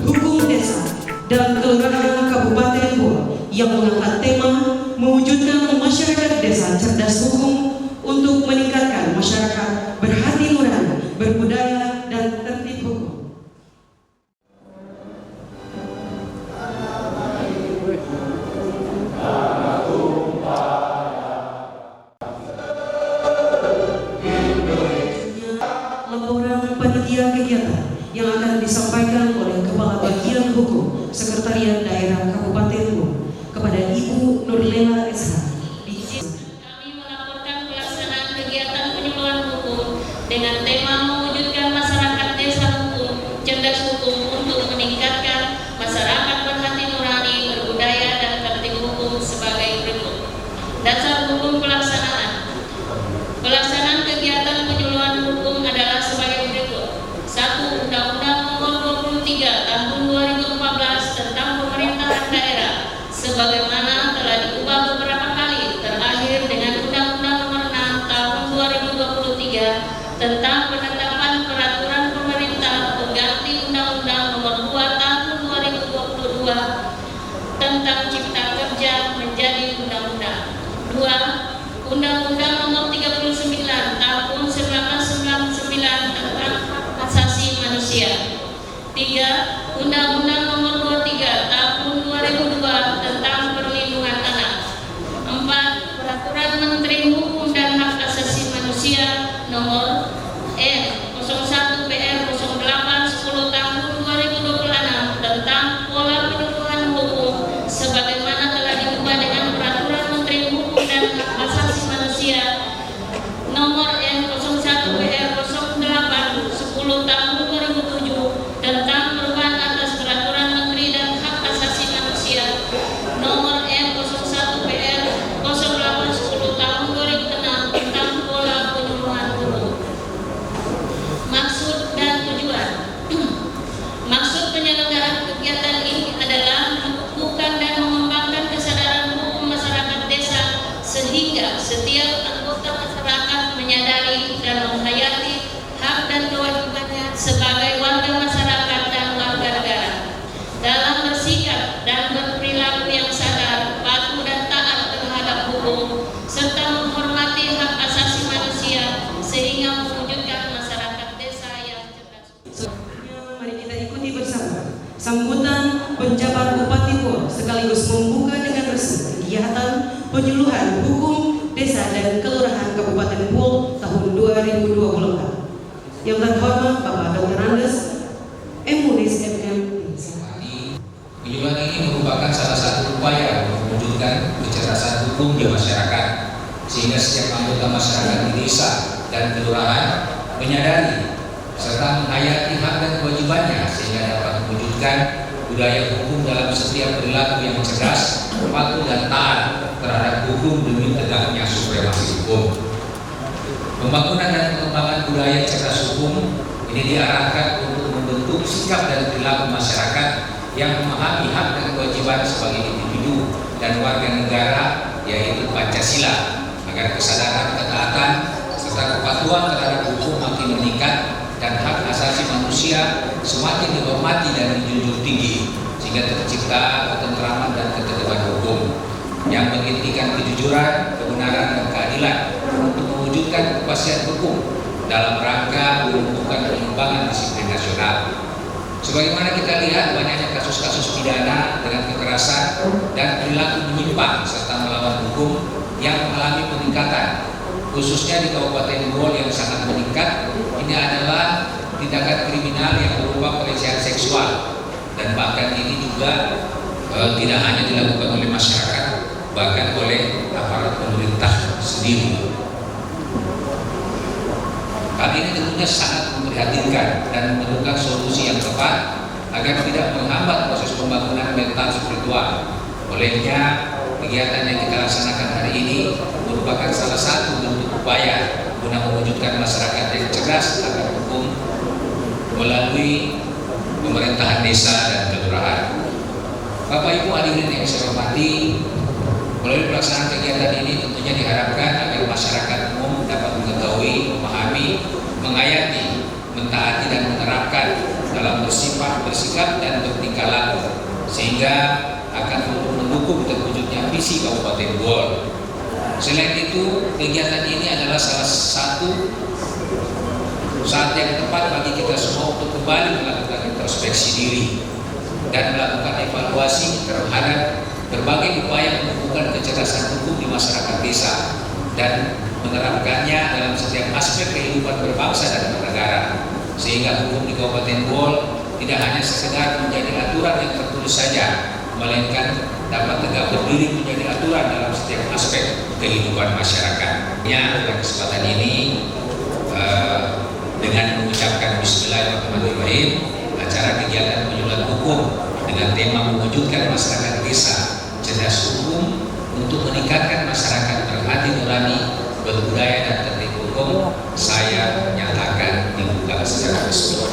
Hukum Desa dan Kelurahan Kabupaten Goa yang mengangkat tema mewujudkan masyarakat desa cerdas hukum untuk meningkatkan masyarakat berhati nurani, berbudaya, dan tertib hukum. Laporan panitia kegiatan yang akan disampaikan oleh Kepala Bagian Hukum Sekretariat Daerah Kabupaten Goa kepada Ibu Nurlela SH. Kami melaporkan pelaksanaan kegiatan penyuluhan hukum dengan tema mewujudkan masyarakat desa hukum, cerdas hukum untuk meningkatkan masyarakat berhati nurani, berbudaya, dan tertib hukum sebagai berikut. Dasar hukum pelaksanaan. Pelaksanaan kegiatan penyuluhan hukum adalah sebagai berikut. 1. Undang-Undang Nomor 23 Tahun 2014 tentang Pemerintahan Daerah sebagaimana telah diubah beberapa kali, terakhir dengan Undang-Undang Nomor 6 Tahun 2023 tentang penetapan peraturan pemerintah pengganti Undang-Undang Nomor 2 Tahun 2022 tentang Cipta Kerja menjadi undang-undang. 2. Undang-Undang Nomor 39 Tahun 1999 tentang Asasi Manusia. 3. Undang-Undang Nomor 23 Tahun 2002 tentang Perlindungan Anak. 4. Peraturan Menteri Hukum dan Hak Asasi Manusia Nomor N01 PR 08 10 Tahun 2026 tentang pola penyuluhan hukum sebagaimana telah diubah dengan Peraturan Menteri Hukum dan Hak Asasi Manusia Nomor N01 PR 08 10 Tahun 2007 tentang perubahan atas Peraturan Menteri dan Hak Asasi Manusia Nomor N01 PR 08 10 Tahun 2006 tentang pola penyuluhan hukum. Maksud dan tujuan. Maksud penyelenggaraan kegiatan ini adalah menumbuhkan dan mengembangkan kesadaran hukum masyarakat desa sehingga setiap anggota masyarakat menyadari dan menghayati hak dan kewajibannya sebagai warga masyarakat dan warga negara dalam bersikap dan berperilaku yang sadar, patuh dan taat terhadap hukum serta menghormati hak asasi manusia sehingga mewujudkan masyarakat desa yang cerdas. Mari kita ikuti bersama sambutan penjabat Bupati Goa sekaligus membuka dengan resmi kegiatan penyuluhan hukum desa dan kelurahan Kabupaten Goa tahun 2024. Yang terhormat Bapak Dr. Andes M. Munis MM. Penyuluhan ini merupakan salah satu upaya mewujudkan kecerdasan hukum di masyarakat sehingga setiap anggota masyarakat di desa dan kelurahan menyadari serta menghayati hak dan kewajibannya sehingga dapat mewujudkan budaya hukum dalam setiap perilaku yang cerdas, patuh dan taat terhadap hukum demi tegaknya supremasi hukum. Pembangunan dan pengembangan budaya cerdas hukum ini diarahkan untuk membentuk sikap dan perilaku masyarakat yang memahami hak dan kewajiban sebagai individu dan warga negara, yaitu Pancasila, agar kesadaran, ketaatan, serta kepatuhan terhadap hukum makin meningkat dan hak asasi manusia semakin dihormati dan dijunjung tinggi sehingga tercipta ketentraman dan ketertiban hukum yang mengintikan kejujuran, kebenaran dan keadilan untuk mewujudkan kepastian hukum dalam rangka menumbuhkan pengembangan disiplin nasional. Sebagaimana kita lihat banyaknya kasus-kasus pidana dengan kekerasan dan perilaku menyimpang serta melawan hukum yang mengalami peningkatan, khususnya di Kabupaten Goa yang sangat meningkat. Ini adalah tindakan kriminal yang berupa pelecehan seksual dan bahkan ini juga tidak hanya dilakukan oleh masyarakat, bahkan oleh aparat pemerintah sendiri. Hal ini tentunya sangat memprihatinkan dan memerlukan solusi yang tepat agar tidak menghambat proses pembangunan mental spiritual. Olehnya, kegiatan yang kita laksanakan hari ini merupakan salah satu bentuk upaya guna mewujudkan masyarakat yang cerdas akan hukum melalui pemerintahan desa dan kelurahan. Bapak Ibu hadirin yang saya hormati, melalui pelaksanaan kegiatan ini tentunya diharapkan agar masyarakat umum dapat mengetahui, memahami, menghayati, mentaati dan menerapkan dalam bersikap dan bertingkah laku, sehingga akan mendukung terwujudnya visi Kabupaten Goa. Selain itu, kegiatan ini adalah salah satu saat yang tepat bagi kita semua untuk kembali melakukan introspeksi diri dan melakukan evaluasi terhadap berbagai upaya menumbuhkan kecerdasan hukum di masyarakat desa dan menerapkannya dalam setiap aspek kehidupan berbangsa dan bernegara, sehingga hukum di Kabupaten Goa tidak hanya sekedar menjadi aturan yang tertulis saja, melainkan dapat tegak berdiri menjadi aturan dalam setiap aspek kehidupan masyarakat. Pada kesempatan ini dengan mengucapkan Bismillahirrahmanirrahim, acara kegiatan penyuluhan hukum dengan tema mewujudkan masyarakat desa cerdas hukum untuk meningkatkan masyarakat berhati nurani, berbudaya dan tertib hukum, saya nyatakan dibuka secara resmi.